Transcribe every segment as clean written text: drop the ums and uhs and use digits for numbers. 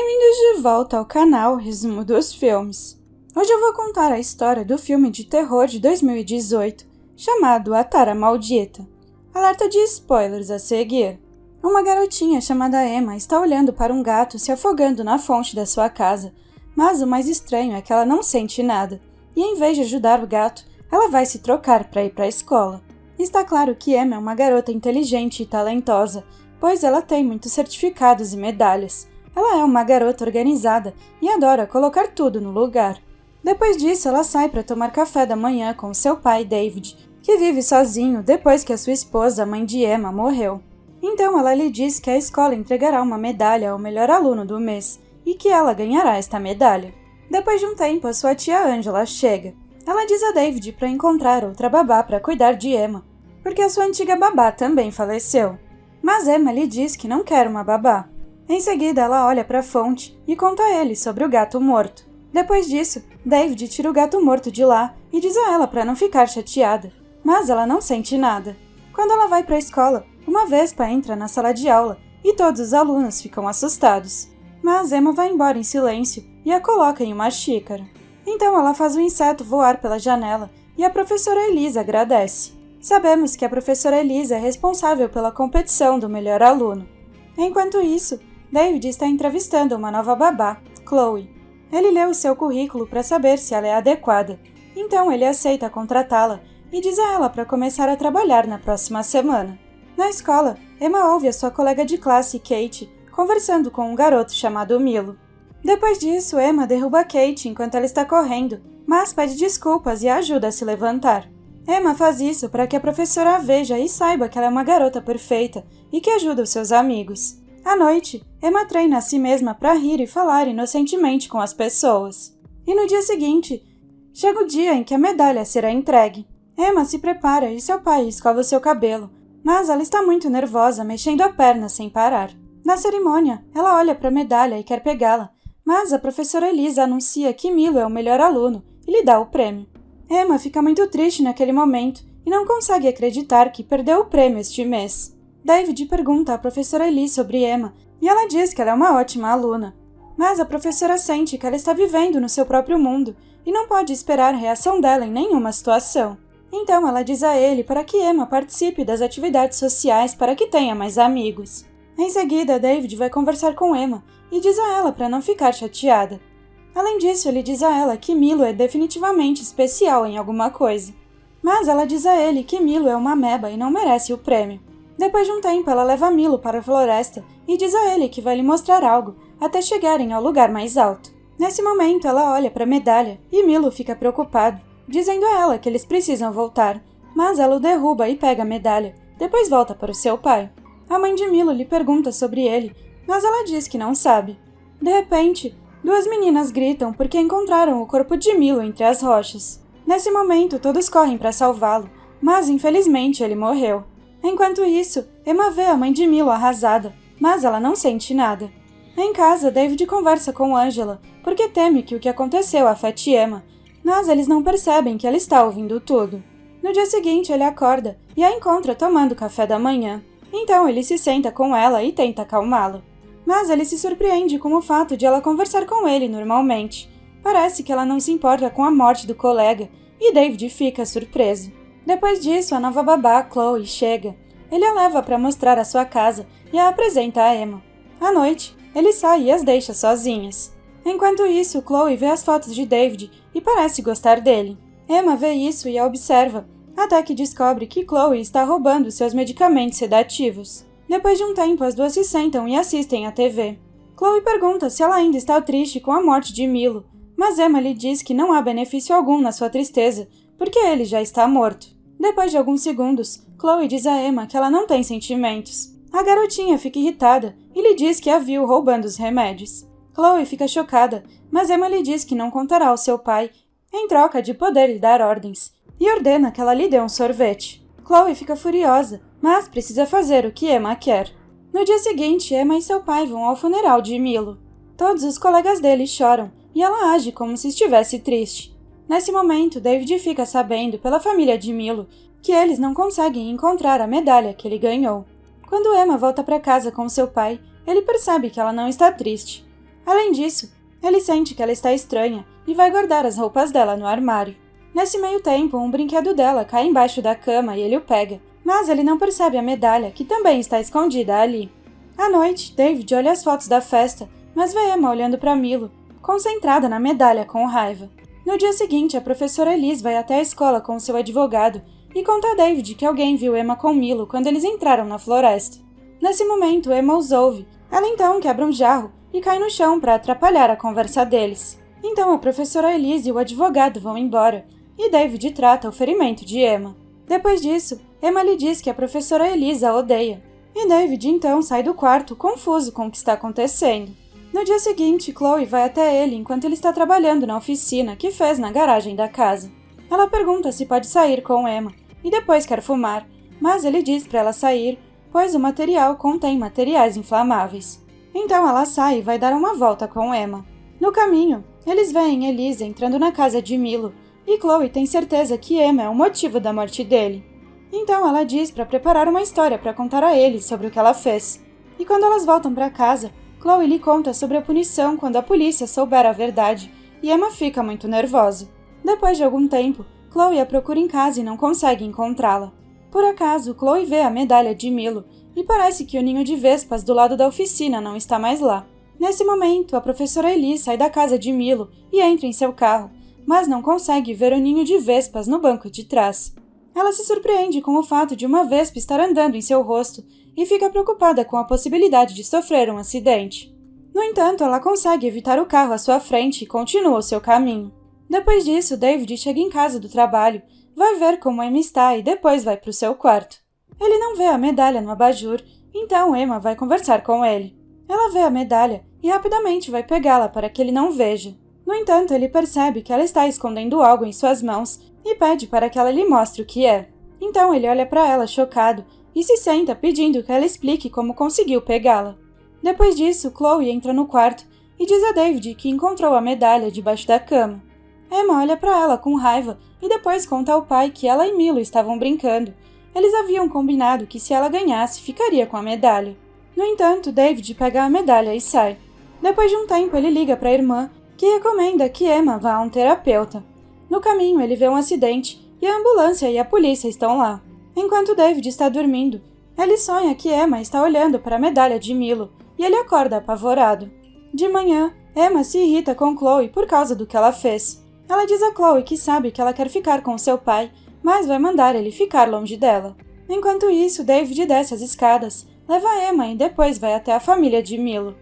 Bem-vindos de volta ao canal Resumo dos Filmes. Hoje eu vou contar a história do filme de terror de 2018, chamado A Tara Maldita. Alerta de spoilers a seguir. Uma garotinha chamada Emma está olhando para um gato se afogando na fonte da sua casa, mas o mais estranho é que ela não sente nada, e em vez de ajudar o gato, ela vai se trocar para ir para a escola. Está claro que Emma é uma garota inteligente e talentosa, pois ela tem muitos certificados e medalhas. Ela é uma garota organizada e adora colocar tudo no lugar. Depois disso, ela sai para tomar café da manhã com seu pai, David, que vive sozinho depois que a sua esposa, a mãe de Emma, morreu. Então ela lhe diz que a escola entregará uma medalha ao melhor aluno do mês e que ela ganhará esta medalha. Depois de um tempo, a sua tia Angela chega. Ela diz a David para encontrar outra babá para cuidar de Emma, porque a sua antiga babá também faleceu. Mas Emma lhe diz que não quer uma babá. Em seguida, ela olha para a fonte e conta a ele sobre o gato morto. Depois disso, David tira o gato morto de lá e diz a ela para não ficar chateada, mas ela não sente nada. Quando ela vai para a escola, uma vespa entra na sala de aula e todos os alunos ficam assustados. Mas Emma vai embora em silêncio e a coloca em uma xícara. Então ela faz o inseto voar pela janela e a professora Elisa agradece. Sabemos que a professora Elisa é responsável pela competição do melhor aluno. Enquanto isso, David está entrevistando uma nova babá, Chloe. Ele lê o seu currículo para saber se ela é adequada, então ele aceita contratá-la e diz a ela para começar a trabalhar na próxima semana. Na escola, Emma ouve a sua colega de classe, Kate, conversando com um garoto chamado Milo. Depois disso, Emma derruba Kate enquanto ela está correndo, mas pede desculpas e a ajuda a se levantar. Emma faz isso para que a professora a veja e saiba que ela é uma garota perfeita e que ajuda os seus amigos. À noite, Emma treina a si mesma para rir e falar inocentemente com as pessoas. E no dia seguinte, chega o dia em que a medalha será entregue. Emma se prepara e seu pai escova o seu cabelo, mas ela está muito nervosa, mexendo a perna sem parar. Na cerimônia, ela olha para a medalha e quer pegá-la, mas a professora Elisa anuncia que Milo é o melhor aluno e lhe dá o prêmio. Emma fica muito triste naquele momento e não consegue acreditar que perdeu o prêmio este mês. David pergunta à professora Elise sobre Emma e ela diz que ela é uma ótima aluna. Mas a professora sente que ela está vivendo no seu próprio mundo e não pode esperar a reação dela em nenhuma situação. Então ela diz a ele para que Emma participe das atividades sociais para que tenha mais amigos. Em seguida, David vai conversar com Emma e diz a ela para não ficar chateada. Além disso, ele diz a ela que Milo é definitivamente especial em alguma coisa. Mas ela diz a ele que Milo é uma ameba e não merece o prêmio. Depois de um tempo, ela leva Milo para a floresta e diz a ele que vai lhe mostrar algo até chegarem ao lugar mais alto. Nesse momento, ela olha para a medalha e Milo fica preocupado, dizendo a ela que eles precisam voltar, mas ela o derruba e pega a medalha, depois volta para o seu pai. A mãe de Milo lhe pergunta sobre ele, mas ela diz que não sabe. De repente, duas meninas gritam porque encontraram o corpo de Milo entre as rochas. Nesse momento, todos correm para salvá-lo, mas infelizmente ele morreu. Enquanto isso, Emma vê a mãe de Milo arrasada, mas ela não sente nada. Em casa, David conversa com Angela, porque teme que o que aconteceu afete Emma, mas eles não percebem que ela está ouvindo tudo. No dia seguinte, ele acorda e a encontra tomando café da manhã. Então ele se senta com ela e tenta acalmá-la. Mas ele se surpreende com o fato de ela conversar com ele normalmente. Parece que ela não se importa com a morte do colega, e David fica surpreso. Depois disso, a nova babá, Chloe, chega. Ele a leva para mostrar a sua casa e a apresenta a Emma. À noite, ele sai e as deixa sozinhas. Enquanto isso, Chloe vê as fotos de David e parece gostar dele. Emma vê isso e a observa, até que descobre que Chloe está roubando seus medicamentos sedativos. Depois de um tempo, as duas se sentam e assistem à TV. Chloe pergunta se ela ainda está triste com a morte de Milo, mas Emma lhe diz que não há benefício algum na sua tristeza, porque ele já está morto. Depois de alguns segundos, Chloe diz a Emma que ela não tem sentimentos. A garotinha fica irritada e lhe diz que a viu roubando os remédios. Chloe fica chocada, mas Emma lhe diz que não contará ao seu pai, em troca de poder lhe dar ordens, e ordena que ela lhe dê um sorvete. Chloe fica furiosa, mas precisa fazer o que Emma quer. No dia seguinte, Emma e seu pai vão ao funeral de Milo. Todos os colegas dele choram, e ela age como se estivesse triste. Nesse momento, David fica sabendo, pela família de Milo, que eles não conseguem encontrar a medalha que ele ganhou. Quando Emma volta para casa com seu pai, ele percebe que ela não está triste. Além disso, ele sente que ela está estranha e vai guardar as roupas dela no armário. Nesse meio tempo, um brinquedo dela cai embaixo da cama e ele o pega, mas ele não percebe a medalha, que também está escondida ali. À noite, David olha as fotos da festa, mas vê Emma olhando para Milo, concentrada na medalha com raiva. No dia seguinte, a professora Elise vai até a escola com seu advogado e conta a David que alguém viu Emma com Milo quando eles entraram na floresta. Nesse momento, Emma os ouve. Ela então quebra um jarro e cai no chão para atrapalhar a conversa deles. Então a professora Elise e o advogado vão embora, e David trata o ferimento de Emma. Depois disso, Emma lhe diz que a professora Elise a odeia, e David então sai do quarto confuso com o que está acontecendo. No dia seguinte, Chloe vai até ele enquanto ele está trabalhando na oficina que fez na garagem da casa. Ela pergunta se pode sair com Emma, e depois quer fumar, mas ele diz para ela sair, pois o material contém materiais inflamáveis. Então ela sai e vai dar uma volta com Emma. No caminho, eles veem Elise entrando na casa de Milo, e Chloe tem certeza que Emma é o motivo da morte dele. Então ela diz para preparar uma história para contar a ele sobre o que ela fez. E quando elas voltam para casa, Chloe lhe conta sobre a punição quando a polícia souber a verdade, e Emma fica muito nervosa. Depois de algum tempo, Chloe a procura em casa e não consegue encontrá-la. Por acaso, Chloe vê a medalha de Milo, e parece que o ninho de vespas do lado da oficina não está mais lá. Nesse momento, a professora Elise sai da casa de Milo e entra em seu carro, mas não consegue ver o ninho de vespas no banco de trás. Ela se surpreende com o fato de uma vespa estar andando em seu rosto e fica preocupada com a possibilidade de sofrer um acidente. No entanto, ela consegue evitar o carro à sua frente e continua o seu caminho. Depois disso, David chega em casa do trabalho, vai ver como Emma está e depois vai para o seu quarto. Ele não vê a medalha no abajur, então Emma vai conversar com ele. Ela vê a medalha e rapidamente vai pegá-la para que ele não veja. No entanto, ele percebe que ela está escondendo algo em suas mãos e pede para que ela lhe mostre o que é. Então ele olha para ela chocado e se senta pedindo que ela explique como conseguiu pegá-la. Depois disso, Chloe entra no quarto e diz a David que encontrou a medalha debaixo da cama. Emma olha para ela com raiva e depois conta ao pai que ela e Milo estavam brincando. Eles haviam combinado que se ela ganhasse, ficaria com a medalha. No entanto, David pega a medalha e sai. Depois de um tempo, ele liga para a irmã, que recomenda que Emma vá a um terapeuta. No caminho, ele vê um acidente e a ambulância e a polícia estão lá. Enquanto David está dormindo, ele sonha que Emma está olhando para a medalha de Milo e ele acorda apavorado. De manhã, Emma se irrita com Chloe por causa do que ela fez. Ela diz a Chloe que sabe que ela quer ficar com seu pai, mas vai mandar ele ficar longe dela. Enquanto isso, David desce as escadas, leva Emma e depois vai até a família de Milo.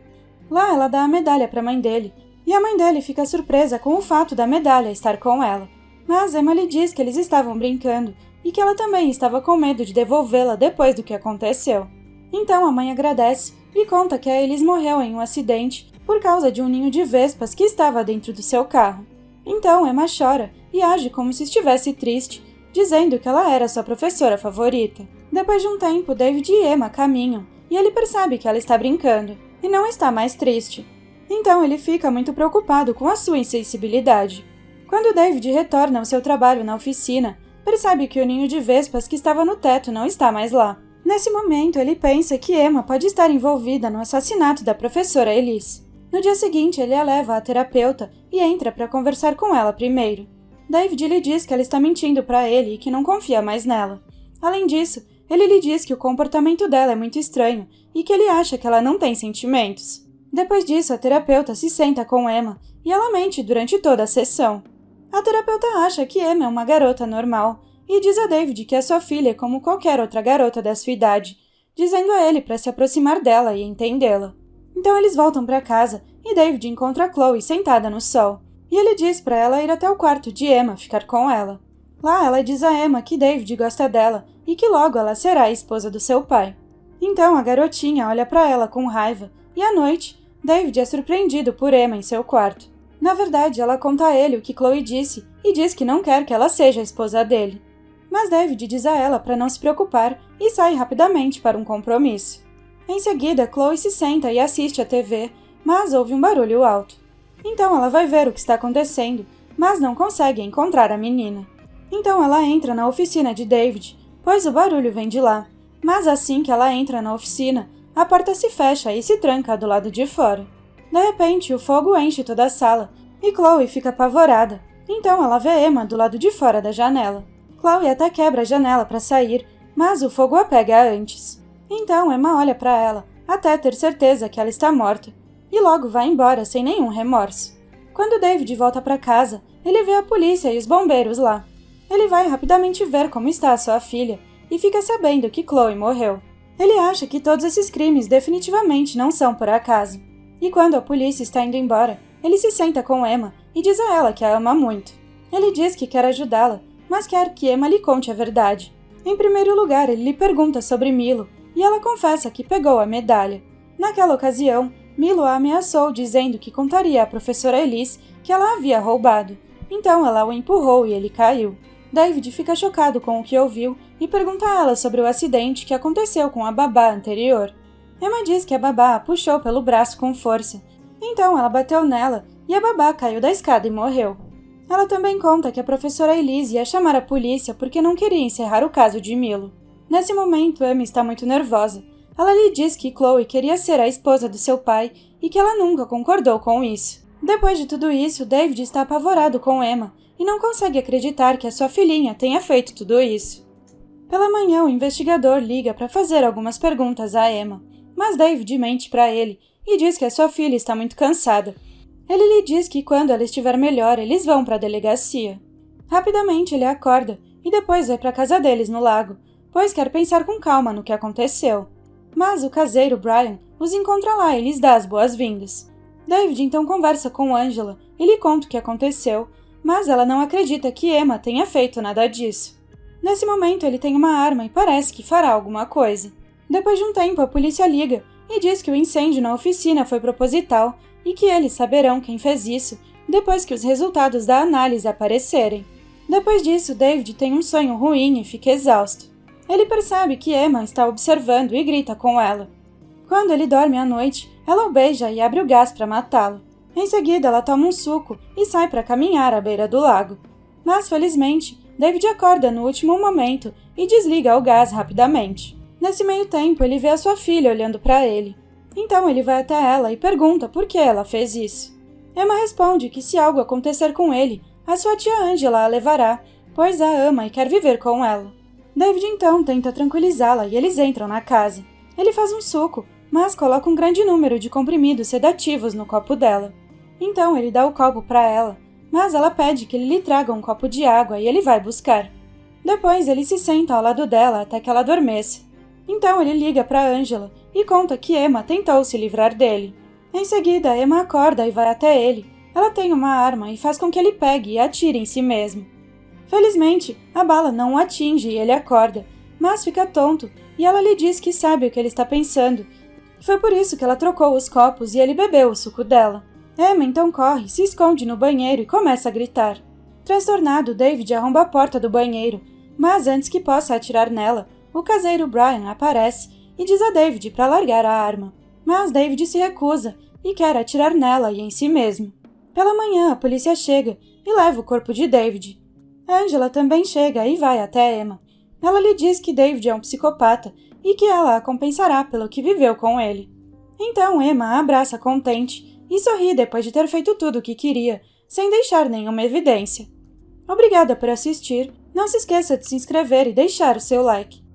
Lá ela dá a medalha para a mãe dele, e a mãe dele fica surpresa com o fato da medalha estar com ela. Mas Emma lhe diz que eles estavam brincando e que ela também estava com medo de devolvê-la depois do que aconteceu. Então a mãe agradece e conta que a Elise morreu em um acidente por causa de um ninho de vespas que estava dentro do seu carro. Então Emma chora e age como se estivesse triste, dizendo que ela era sua professora favorita. Depois de um tempo, David e Emma caminham e ele percebe que ela está brincando e não está mais triste. Então ele fica muito preocupado com a sua insensibilidade. Quando David retorna ao seu trabalho na oficina, percebe que o ninho de vespas que estava no teto não está mais lá. Nesse momento, ele pensa que Emma pode estar envolvida no assassinato da professora Elise. No dia seguinte, ele a leva à terapeuta e entra para conversar com ela primeiro. David lhe diz que ela está mentindo para ele e que não confia mais nela. Além disso, ele lhe diz que o comportamento dela é muito estranho e que ele acha que ela não tem sentimentos. Depois disso, a terapeuta se senta com Emma e ela mente durante toda a sessão. A terapeuta acha que Emma é uma garota normal e diz a David que a sua filha é como qualquer outra garota da sua idade, dizendo a ele para se aproximar dela e entendê-la. Então eles voltam para casa e David encontra Chloe sentada no sol, e ele diz para ela ir até o quarto de Emma ficar com ela. Lá ela diz a Emma que David gosta dela e que logo ela será a esposa do seu pai. Então a garotinha olha para ela com raiva e à noite, David é surpreendido por Emma em seu quarto. Na verdade, ela conta a ele o que Chloe disse e diz que não quer que ela seja a esposa dele. Mas David diz a ela para não se preocupar e sai rapidamente para um compromisso. Em seguida, Chloe se senta e assiste a TV, mas ouve um barulho alto. Então ela vai ver o que está acontecendo, mas não consegue encontrar a menina. Então ela entra na oficina de David, pois o barulho vem de lá. Mas assim que ela entra na oficina, a porta se fecha e se tranca do lado de fora. De repente, o fogo enche toda a sala e Chloe fica apavorada. Então ela vê Emma do lado de fora da janela. Chloe até quebra a janela para sair, mas o fogo a pega antes. Então Emma olha para ela, até ter certeza que ela está morta, e logo vai embora sem nenhum remorso. Quando David volta para casa, ele vê a polícia e os bombeiros lá. Ele vai rapidamente ver como está a sua filha e fica sabendo que Chloe morreu. Ele acha que todos esses crimes definitivamente não são por acaso. E quando a polícia está indo embora, ele se senta com Emma e diz a ela que a ama muito. Ele diz que quer ajudá-la, mas quer que Emma lhe conte a verdade. Em primeiro lugar, ele lhe pergunta sobre Milo, e ela confessa que pegou a medalha. Naquela ocasião, Milo a ameaçou dizendo que contaria à professora Elise que ela havia roubado. Então ela o empurrou e ele caiu. David fica chocado com o que ouviu e pergunta a ela sobre o acidente que aconteceu com a babá anterior. Emma diz que a babá a puxou pelo braço com força. Então ela bateu nela e a babá caiu da escada e morreu. Ela também conta que a professora Elise ia chamar a polícia porque não queria encerrar o caso de Milo. Nesse momento, Emma está muito nervosa. Ela lhe diz que Chloe queria ser a esposa do seu pai e que ela nunca concordou com isso. Depois de tudo isso, David está apavorado com Emma e não consegue acreditar que a sua filhinha tenha feito tudo isso. Pela manhã, o investigador liga para fazer algumas perguntas a Emma, mas David mente para ele e diz que a sua filha está muito cansada. Ele lhe diz que quando ela estiver melhor, eles vão para a delegacia. Rapidamente ele acorda e depois vai para a casa deles no lago, pois quer pensar com calma no que aconteceu. Mas o caseiro Brian os encontra lá e lhes dá as boas-vindas. David então conversa com Angela e lhe conta o que aconteceu, mas ela não acredita que Emma tenha feito nada disso. Nesse momento ele tem uma arma e parece que fará alguma coisa. Depois de um tempo a polícia liga e diz que o incêndio na oficina foi proposital e que eles saberão quem fez isso depois que os resultados da análise aparecerem. Depois disso, David tem um sonho ruim e fica exausto. Ele percebe que Emma está observando e grita com ela. Quando ele dorme à noite, ela o beija e abre o gás para matá-lo. Em seguida, ela toma um suco e sai para caminhar à beira do lago. Mas, felizmente, David acorda no último momento e desliga o gás rapidamente. Nesse meio tempo, ele vê a sua filha olhando para ele. Então ele vai até ela e pergunta por que ela fez isso. Emma responde que se algo acontecer com ele, a sua tia Angela a levará, pois a ama e quer viver com ela. David então tenta tranquilizá-la e eles entram na casa. Ele faz um suco, mas coloca um grande número de comprimidos sedativos no copo dela. Então ele dá o copo para ela, mas ela pede que ele lhe traga um copo de água e ele vai buscar. Depois ele se senta ao lado dela até que ela adormeça. Então ele liga para Angela e conta que Emma tentou se livrar dele. Em seguida, Emma acorda e vai até ele. Ela tem uma arma e faz com que ele pegue e atire em si mesmo. Felizmente, a bala não o atinge e ele acorda, mas fica tonto e ela lhe diz que sabe o que ele está pensando. Foi por isso que ela trocou os copos e ele bebeu o suco dela. Emma então corre, se esconde no banheiro e começa a gritar. Transtornado, David arromba a porta do banheiro, mas antes que possa atirar nela, o caseiro Brian aparece e diz a David para largar a arma. Mas David se recusa e quer atirar nela e em si mesmo. Pela manhã, a polícia chega e leva o corpo de David. Angela também chega e vai até Emma. Ela lhe diz que David é um psicopata e que ela a compensará pelo que viveu com ele. Então Emma a abraça contente e sorri depois de ter feito tudo o que queria, sem deixar nenhuma evidência. Obrigada por assistir. Não se esqueça de se inscrever e deixar o seu like.